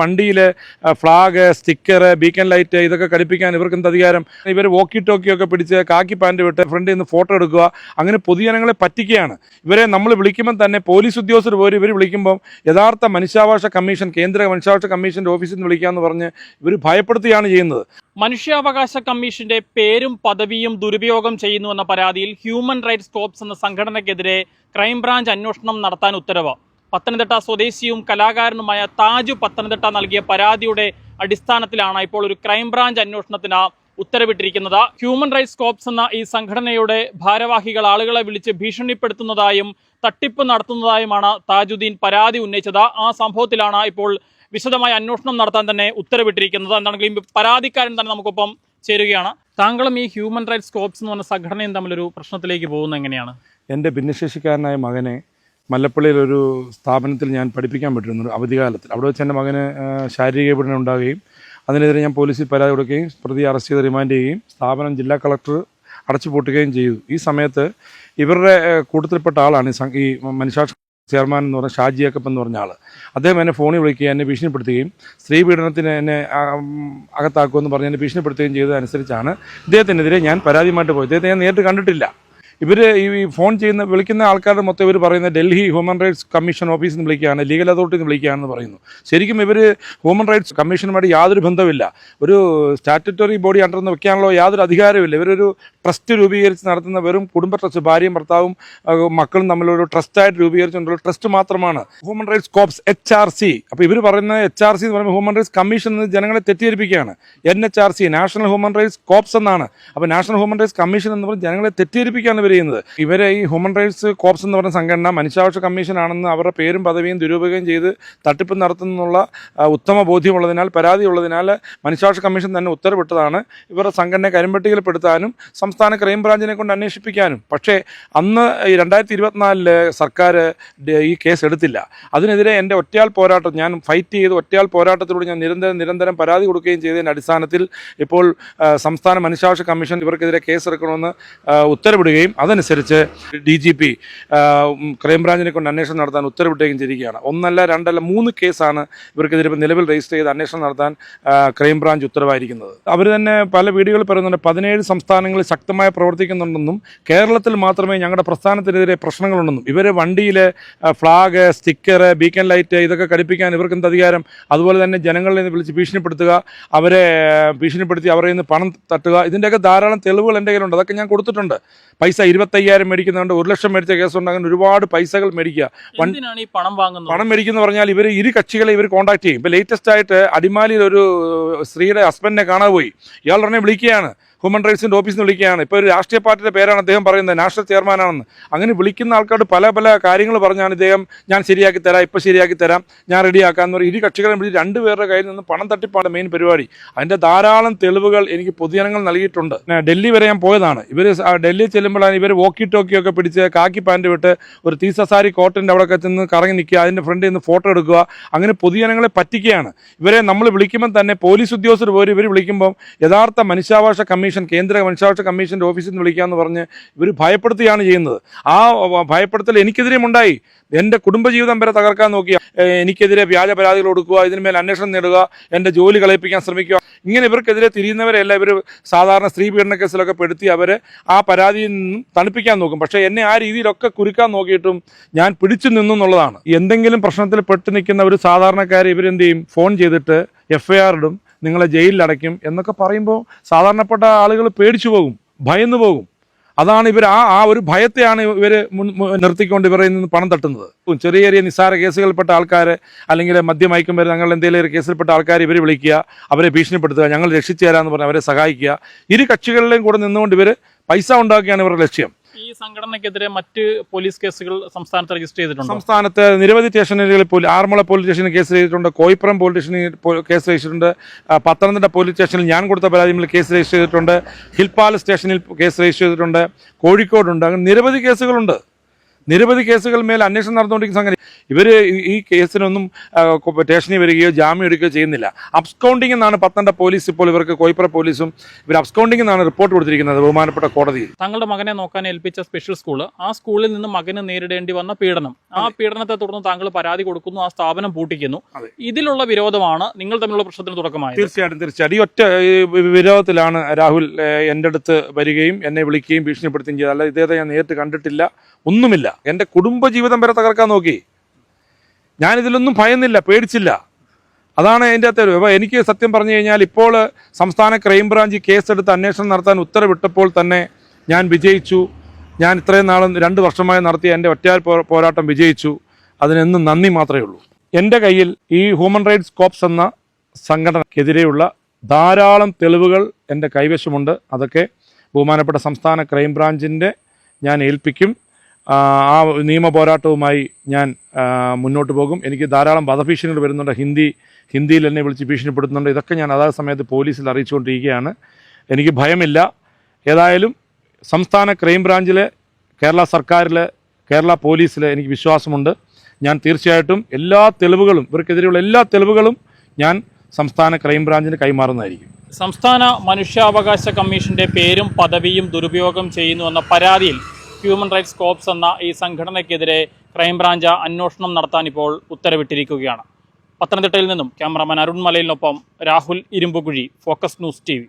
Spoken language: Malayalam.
വണ്ടിയിൽ ഫ്ലാഗ്, സ്റ്റിക്കർ, ബീക്കൺ ലൈറ്റ് ഇതൊക്കെ ഘടിപ്പിക്കാൻ ഇവർക്ക് എന്ത് അധികാരം? ഇവർ വോക്കി ടോക്കിയൊക്കെ പിടിച്ച് കാക്കി പാൻറ് വിട്ട് ഫ്രണ്ടിൽ നിന്ന് ഫോട്ടോ എടുക്കുക, അങ്ങനെ പൊതുജനങ്ങളെ പറ്റിക്കുകയാണ്. ഇവരെ നമ്മൾ വിളിക്കുമ്പോൾ തന്നെ പോലീസ് ഉദ്യോഗസ്ഥർ പോലും ഇവർ വിളിക്കുമ്പം യഥാർത്ഥ മനുഷ്യാവകാശ കമ്മീഷൻ, കേന്ദ്ര മനുഷ്യാവകാശ കമ്മീഷൻ്റെ ഓഫീസിൽ നിന്ന് വിളിക്കാമെന്ന് പറഞ്ഞ് ഇവർ ഭയപ്പെടുത്തുകയാണ് ചെയ്യുന്നത്. മനുഷ്യാവകാശ കമ്മീഷന്റെ പേരും പദവിയും ദുരുപയോഗം ചെയ്യുന്നുവെന്ന പരാതിയിൽ ഹ്യൂമൻ റൈറ്റ്സ് കോപ്സ് എന്ന സംഘടനയ്ക്കെതിരെ ക്രൈംബ്രാഞ്ച് അന്വേഷണം നടത്താൻ ഉത്തരവ്. പത്തനംതിട്ട സ്വദേശിയും കലാകാരനുമായ താജു പത്തനംതിട്ട നൽകിയ പരാതിയുടെ അടിസ്ഥാനത്തിലാണ് ഇപ്പോൾ ഒരു ക്രൈംബ്രാഞ്ച് അന്വേഷണത്തിന് ഉത്തരവിട്ടിരിക്കുന്നത്. ഹ്യൂമൻ റൈറ്റ്സ് കോപ്സ് എന്ന ഈ സംഘടനയുടെ ഭാരവാഹികൾ ആളുകളെ വിളിച്ച് ഭീഷണിപ്പെടുത്തുന്നതായും തട്ടിപ്പ് നടത്തുന്നതായുമാണ് താജുദ്ദീൻ പരാതി ഉന്നയിച്ചത്. ആ സംഭവത്തിലാണ് ഇപ്പോൾ വിശദമായ അന്വേഷണം നടത്താൻ തന്നെ ഉത്തരവിട്ടിരിക്കുന്നത്. എന്താണെങ്കിലും പരാതിക്കാരൻ തന്നെ നമുക്കൊപ്പം ചേരുകയാണ്. താങ്കളും ഈ ഹ്യൂമൻ റൈറ്റ്സ് കോപ്സ് എന്ന് പറഞ്ഞ സംഘടനയും തമ്മിലൊരു പ്രശ്നത്തിലേക്ക് പോകുന്നത് എങ്ങനെയാണ്? എൻ്റെ ഭിന്നശേഷിക്കാരനായ മകനെ മല്ലപ്പള്ളിയിലൊരു സ്ഥാപനത്തിൽ ഞാൻ പഠിപ്പിക്കാൻ പറ്റുന്നു അവധിക്കാലത്തിൽ. അവിടെ വെച്ച് എൻ്റെ മകന് ശാരീരിക പീഡനം ഉണ്ടാകുകയും അതിനെതിരെ ഞാൻ പോലീസിൽ പരാതി കൊടുക്കുകയും പ്രതി അറസ്റ്റ് ചെയ്ത് റിമാൻഡ് ചെയ്യുകയും സ്ഥാപനം ജില്ലാ കളക്ടർ അടച്ചുപൂട്ടുകയും ചെയ്തു. ഈ സമയത്ത് ഇവരുടെ കൂട്ടത്തിൽപ്പെട്ട ആളാണ് ഈ മനുഷ്യാവകാശ ചെയർമാൻ എന്ന് പറഞ്ഞ ഷാജി ജേക്കബ് എന്ന് പറഞ്ഞ ആൾ. അദ്ദേഹം എന്നെ ഫോണിൽ വിളിക്കുകയും എന്നെ ഭീഷണിപ്പെടുത്തുകയും സ്ത്രീ പീഡനത്തിന് എന്നെ അകത്താക്കുമെന്ന് പറഞ്ഞ് എന്നെ ഭീഷണിപ്പെടുത്തുകയും ചെയ്തതനുസരിച്ചാണ് ഇദ്ദേഹത്തിനെതിരെ ഞാൻ പരാതിയുമായിട്ട് പോയത്. ഇദ്ദേഹത്തെ ഞാൻ നേരിട്ട് കണ്ടിട്ടില്ല. ഇവർ ഈ ഫോൺ വിളിക്കുന്ന ആൾക്കാരുടെ മൊത്തം ഇവർ പറയുന്നത് ഡൽഹി ഹ്യൂമൻ റൈറ്റ്സ് കമ്മീഷൻ ഓഫീസിൽ നിന്ന് വിളിക്കുകയാണ്, ലീഗൽ അതോറിറ്റിയിൽ നിന്ന് വിളിക്കുകയാണെന്ന് പറയുന്നു. ശരിക്കും ഇവർ ഹ്യൂമൻ റൈറ്റ്സ് കമ്മീഷനുമായിട്ട് യാതൊരു ബന്ധമില്ല. ഒരു സ്റ്റാറ്റ്യൂട്ടറി ബോഡി അണ്ടർന്ന് വെക്കാനുള്ള യാതൊരു അധികാരമില്ല. ഇവരൊരു ട്രസ്റ്റ് രൂപീകരിച്ച് നടത്തുന്ന വെറും കുടുംബ ട്രസ്റ്റ്, ഭാര്യയും ഭർത്താവും മക്കളും തമ്മിലൊരു ട്രസ്റ്റായിട്ട് രൂപീകരിച്ചുകൊണ്ടുള്ള ട്രസ്റ്റ് മാത്രമാണ് ഹ്യൂമൻ റൈറ്റ്സ് കോപ്സ് HRC. അപ്പോൾ ഇവർ പറയുന്നത് HRC എന്ന് പറയുമ്പോൾ ഹ്യൂമൻ റൈറ്റ്സ് കമ്മീഷൻ എന്ന് ജനങ്ങളെ തെറ്റിദ്ധരിപ്പിക്കുകയാണ്. NHRC national human rights corps എന്നാണ്. അപ്പോൾ നാഷണൽ ഹ്യൂമൻ റൈറ്റ്സ് കമ്മീഷൻ എന്ന് പറഞ്ഞ് ജനങ്ങളെ തെറ്റിദ്ധരിപ്പിക്കുകയാണ് ചെയ്യുന്നത്. ഇവരെ ഈ ഹ്യൂമൻ റൈറ്റ്സ് കോപ്സ് എന്ന് പറയുന്ന സംഘടന മനുഷ്യാവകാശ കമ്മീഷനാണെന്ന് അവരുടെ പേരും പദവിയും ദുരുപയോഗം ചെയ്ത് തട്ടിപ്പ് നടത്തുന്നുള്ള ഉത്തമ ബോധ്യമുള്ളതിനാൽ, പരാതിയുള്ളതിനാൽ മനുഷ്യാവകാശ കമ്മീഷൻ തന്നെ ഉത്തരവിട്ടതാണ് ഇവരുടെ സംഘടനയെ കരിമ്പട്ടികയിൽപ്പെടുത്താനും സംസ്ഥാന ക്രൈംബ്രാഞ്ചിനെ കൊണ്ട് അന്വേഷിപ്പിക്കാനും. പക്ഷേ അന്ന് 2024 സർക്കാർ ഈ കേസ് എടുത്തില്ല. അതിനെതിരെ എൻ്റെ ഒറ്റയാൾ പോരാട്ടം, ഞാൻ ഫൈറ്റ് ചെയ്ത് ഒറ്റയാൾ പോരാട്ടത്തിലൂടെ ഞാൻ നിരന്തരം പരാതി കൊടുക്കുകയും ചെയ്തതിൻ്റെ അടിസ്ഥാനത്തിൽ ഇപ്പോൾ സംസ്ഥാന മനുഷ്യാവകാശ കമ്മീഷൻ ഇവർക്കെതിരെ കേസെടുക്കണമെന്ന് ഉത്തരവിടുകയും അതനുസരിച്ച് DGP ക്രൈംബ്രാഞ്ചിനെ കൊണ്ട് അന്വേഷണം നടത്താൻ ഉത്തരവിട്ടുകയും ചെയ്തിരിക്കുകയാണ്. 1 2 3 കേസാണ് ഇവർക്കെതിരെ നിലവിൽ രജിസ്റ്റർ ചെയ്ത് അന്വേഷണം നടത്താൻ ക്രൈംബ്രാഞ്ച് ഉത്തരവായിരിക്കുന്നത്. അവർ തന്നെ പല വീഡിയോകളിൽ പറയുന്നുണ്ട് 17 സംസ്ഥാനങ്ങളിൽ ശക്തമായി പ്രവർത്തിക്കുന്നുണ്ടെന്നും കേരളത്തിൽ മാത്രമേ ഞങ്ങളുടെ പ്രസ്ഥാനത്തിനെതിരെ പ്രശ്നങ്ങളുണ്ടെന്നും. ഇവർ വണ്ടിയിൽ ഫ്ലാഗ്, സ്റ്റിക്കർ, ബീക്കൺ ലൈറ്റ് ഇതൊക്കെ ഘടിപ്പിക്കാൻ ഇവർക്ക് എന്ത് അധികാരം? അതുപോലെ തന്നെ ജനങ്ങളെ നിന്ന് വിളിച്ച് ഭീഷണിപ്പെടുത്തുക, അവരെ ഭീഷണിപ്പെടുത്തി അവരിൽ നിന്ന് പണം തട്ടുക, ഇതിൻ്റെയൊക്കെ ധാരാളം തെളിവുകൾ എൻ്റെ കയ്യിലുണ്ട്. അതൊക്കെ ഞാൻ കൊടുത്തിട്ടുണ്ട്. പൈസ 25,000 മേടിക്കുന്നുണ്ട്, 1 ലക്ഷം മേടിച്ച കേസുണ്ട്. അങ്ങനെ ഒരുപാട് പൈസകൾ മേടിക്കുക. പണം മേടിക്കുന്ന പറഞ്ഞാൽ ഇരു കക്ഷികളെ ഇവർ കോൺടാക്ട് ചെയ്യും. ഇപ്പോൾ ലേറ്റസ്റ്റ് ആയിട്ട് അടിമാലിയിൽ ഒരു സ്ത്രീയുടെ ഹസ്ബൻഡിനെ കാണാൻ പോയി. ഇയാൾ ഉടനെ വിളിക്കുകയാണ്, ഹ്യൂമൻ റൈറ്റ്സിൻ്റെ ഓഫീസിൽ നിന്ന് വിളിക്കുകയാണ്. ഇപ്പോൾ ഒരു രാഷ്ട്രീയ പാർട്ടിയുടെ പേരാണ് അദ്ദേഹം പറയുന്നത്, നാഷണൽ ചെയർമാനാണെന്ന്. അങ്ങനെ വിളിക്കുന്ന ആൾക്കാരോട് പല കാര്യങ്ങൾ പറഞ്ഞാണ് ഇദ്ദേഹം ഞാൻ ശരിയാക്കി തരാം, ഇപ്പോൾ ശരിയാക്കി തരാം, ഞാൻ റെഡിയാക്കാമെന്ന് പറയും. ഇരു കക്ഷികളെ വിളിച്ച് 2 പേരുടെ കയ്യിൽ നിന്ന് പണം തട്ടിപ്പാണ് മെയിൻ പരിപാടി. അതിൻ്റെ ധാരാളം തെളിവുകൾ എനിക്ക് പൊതുജനങ്ങൾ നൽകിയിട്ടുണ്ട്. ഡൽഹി വരെ ഞാൻ പോയതാണ്. ഇവർ ഡൽഹി ചെല്ലുമ്പോഴാണ് ഇവർ വോക്കി ടോക്കിയൊക്കെ പിടിച്ച് കാക്കി പാൻറ് വിട്ട് ഒരു തീസസാരി കോർട്ടിൻ്റെ അവിടെ ചെന്ന് കറങ്ങി നിൽക്കുക, അതിൻ്റെ ഫ്രണ്ടിൽ നിന്ന് ഫോട്ടോ എടുക്കുക, അങ്ങനെ പൊതുജനങ്ങളെ പറ്റിക്കുകയാണ്. ഇവരെ നമ്മൾ വിളിക്കുമ്പോൾ തന്നെ പോലീസ് ഉദ്യോഗസ്ഥർ പോലും ഇവർ വിളിക്കുമ്പം യഥാർത്ഥ മനുഷ്യാവകാശ കമ്മീഷൻ, കേന്ദ്ര മനുഷ്യാവകാശ കമ്മീഷൻ്റെ ഓഫീസിൽ നിന്ന് വിളിക്കാമെന്ന് പറഞ്ഞ് ഇവർ ഭയപ്പെടുത്തുകയാണ് ചെയ്യുന്നത്. ആ ഭയപ്പെടുത്തൽ എനിക്കെതിരെയും ഉണ്ടായി. എൻ്റെ കുടുംബജീവിതം വരെ തകർക്കാൻ നോക്കിയ, എനിക്കെതിരെ വ്യാജ പരാതികൾ കൊടുക്കുക, ഇതിന്മേൽ അന്വേഷണം നേടുക, എൻ്റെ ജോലി കളയിപ്പിക്കാൻ ശ്രമിക്കുക, ഇങ്ങനെ ഇവർക്കെതിരെ തിരിയുന്നവരെല്ലാം ഇവർ സാധാരണ സ്ത്രീ പീഡന കേസിലൊക്കെ പെടുത്തി അവരെ ആ പരാതിയിൽ നിന്നും തണുപ്പിക്കാൻ നോക്കും. പക്ഷേ എന്നെ ആ രീതിയിലൊക്കെ കുരുക്കാൻ നോക്കിയിട്ടും ഞാൻ പിടിച്ചു നിന്നു എന്നുള്ളതാണ്. എന്തെങ്കിലും പ്രശ്നത്തിൽ പെട്ട് നിൽക്കുന്ന ഒരു സാധാരണക്കാരെ ഇവരെന്ത് ചെയ്യും? ഫോൺ ചെയ്തിട്ട് FIR ഇടും, നിങ്ങളെ ജയിലിലടയ്ക്കും എന്നൊക്കെ പറയുമ്പോൾ സാധാരണപ്പെട്ട ആളുകൾ പേടിച്ചു പോകും, ഭയന്നു പോകും. അതാണ് ഇവർ ആ ഒരു ഭയത്തെയാണ് ഇവർ നിർത്തിക്കൊണ്ട് ഇവരിൽ നിന്ന് പണം തട്ടുന്നത്. ചെറിയ നിസ്സാര കേസുകളിൽപ്പെട്ട ആൾക്കാർ, അല്ലെങ്കിൽ മദ്യമയക്കും വരെ ഞങ്ങൾ എന്തെങ്കിലും ഒരു കേസിൽപ്പെട്ട ആൾക്കാർ ഇവർ വിളിക്കുക, അവരെ ഭീഷണിപ്പെടുത്തുക, ഞങ്ങൾ രക്ഷിച്ചു തരാമെന്ന് പറഞ്ഞ് അവരെ സഹായിക്കുക. ഇരു കക്ഷികളിലെയും കൂടെ നിന്നുകൊണ്ട് ഇവർ പൈസ ഉണ്ടാക്കുകയാണ് ഇവരുടെ ലക്ഷ്യം. ഈ സംഘടനയ്ക്കെതിരെ മറ്റ് പോലീസ് കേസുകൾ സംസ്ഥാനത്ത് രജിസ്റ്റർ ചെയ്തിട്ടുണ്ട്. സംസ്ഥാനത്ത് നിരവധി സ്റ്റേഷനുകളിൽ ആറന്മുള പോലീസ് സ്റ്റേഷനിൽ കേസ് ചെയ്തിട്ടുണ്ട്, കോയിപ്പുറം പോലീസ് സ്റ്റേഷനിൽ കേസ് രജിച്ചിട്ടുണ്ട്, പത്തനംതിട്ട പോലീസ് സ്റ്റേഷനിൽ ഞാൻ കൊടുത്ത പരാതിയിൽ കേസ് രജിസ്റ്റർ ചെയ്തിട്ടുണ്ട്, ഹിൽ പാലസ് സ്റ്റേഷനിൽ കേസ് രജിസ്റ്റർ ചെയ്തിട്ടുണ്ട്, കോഴിക്കോടുണ്ട്. അങ്ങനെ നിരവധി കേസുകളുണ്ട്. നിരവധി കേസുകൾ മേൽ അന്വേഷണം നടന്നുകൊണ്ടിരിക്കുന്ന സംഗതി. ഇവർ ഈ കേസിനൊന്നും സ്റ്റേഷനിൽ വരികയോ ജാമ്യം എടുക്കുകയോ ചെയ്യുന്നില്ല. അബ്സ്കൗണ്ടിംഗ് എന്നാണ് പത്തനംതിട്ട പോലീസ് ഇപ്പോൾ ഇവർക്ക് കോയിപ്പുറ പോലീസും ഇവർ അബ്സ്കൗണ്ടിംഗ് എന്നാണ് റിപ്പോർട്ട് കൊടുത്തിരിക്കുന്നത് ബഹുമാനപ്പെട്ട കോടതിയിൽ. താങ്കളുടെ മകനെ നോക്കാൻ ഏൽപ്പിച്ച സ്പെഷ്യൽ സ്കൂൾ, ആ സ്കൂളിൽ നിന്ന് മകന് നേരിടേണ്ടി വന്ന പീഡനം, ആ പീഡനത്തെ തുടർന്ന് താങ്കൾ പരാതി കൊടുക്കുന്നു, ആ സ്ഥാപനം പൂട്ടിക്കുന്നു. ഇതിലുള്ള വിരോധമാണ് നിങ്ങൾ തമ്മിലുള്ള പ്രശ്നത്തിന് തുടക്കമായത്. തീർച്ചയായിട്ടും ഈ ഒറ്റ വിരോധത്തിലാണ് രാഹുൽ എൻ്റെ അടുത്ത് വരികയും എന്നെ വിളിക്കുകയും ഭീഷണിപ്പെടുത്തുകയും ചെയ്തത്. അല്ല, ഇദ്ദേഹത്തെ ഞാൻ നേരിട്ട് കണ്ടിട്ടില്ല, ഒന്നുമില്ല. എൻ്റെ കുടുംബജീവിതം വരെ തകർക്കാൻ നോക്കി. ഞാനിതിലൊന്നും ഭയന്നില്ല, പേടിച്ചില്ല. അതാണ് എൻ്റെ അകത്ത്. അപ്പോൾ എനിക്ക് സത്യം പറഞ്ഞു കഴിഞ്ഞാൽ ഇപ്പോൾ സംസ്ഥാന ക്രൈംബ്രാഞ്ച് കേസെടുത്ത് അന്വേഷണം നടത്താൻ ഉത്തരവിട്ടപ്പോൾ തന്നെ ഞാൻ വിജയിച്ചു. ഞാൻ ഇത്രയും നാളും 2 വർഷമായി നടത്തിയ എൻ്റെ ഒറ്റയാൽ പോരാട്ടം വിജയിച്ചു. അതിനെന്നും നന്ദി മാത്രമേ ഉള്ളൂ. എൻ്റെ കയ്യിൽ ഈ ഹ്യൂമൻ റൈറ്റ്സ് കോപ്സ് എന്ന സംഘടനയ്ക്കെതിരെയുള്ള ധാരാളം തെളിവുകൾ എൻ്റെ കൈവശമുണ്ട്. അതൊക്കെ ബഹുമാനപ്പെട്ട സംസ്ഥാന ക്രൈംബ്രാഞ്ചിൻ്റെ ഞാൻ ഏൽപ്പിക്കും. ആ നിയമ പോരാട്ടവുമായി ഞാൻ മുന്നോട്ട് പോകും. എനിക്ക് ധാരാളം വധഭീഷണികൾ വരുന്നുണ്ട്. ഹിന്ദിയിൽ എന്നെ വിളിച്ച് ഭീഷണിപ്പെടുത്തുന്നുണ്ട്. ഇതൊക്കെ ഞാൻ അതാത് സമയത്ത് പോലീസിൽ അറിയിച്ചുകൊണ്ടിരിക്കുകയാണ്. എനിക്ക് ഭയമില്ല. ഏതായാലും സംസ്ഥാന ക്രൈംബ്രാഞ്ചിലെ, കേരള സർക്കാരിലെ, കേരള പോലീസിൽ എനിക്ക് വിശ്വാസമുണ്ട്. ഞാൻ തീർച്ചയായിട്ടും എല്ലാ തെളിവുകളും, ഇവർക്കെതിരെയുള്ള എല്ലാ തെളിവുകളും ഞാൻ സംസ്ഥാന ക്രൈംബ്രാഞ്ചിന് കൈമാറുന്നതായിരിക്കും. സംസ്ഥാന മനുഷ്യാവകാശ കമ്മീഷന്റെ പേരും പദവിയും ദുരുപയോഗം ചെയ്യുന്നു എന്ന പരാതിയിൽ ഹ്യൂമൻ റൈറ്റ്സ് കോപ്സ് എന്ന ഈ സംഘടനയ്ക്കെതിരെ ക്രൈംബ്രാഞ്ച് അന്വേഷണം നടത്താൻ ഇപ്പോൾ ഉത്തരവിട്ടിരിക്കുകയാണ്. പത്തനംതിട്ടയിൽ നിന്നും ക്യാമറാമാൻ അരുൺ മലയിലിനൊപ്പം Rahul Irumpukuzhi, Focus News TV.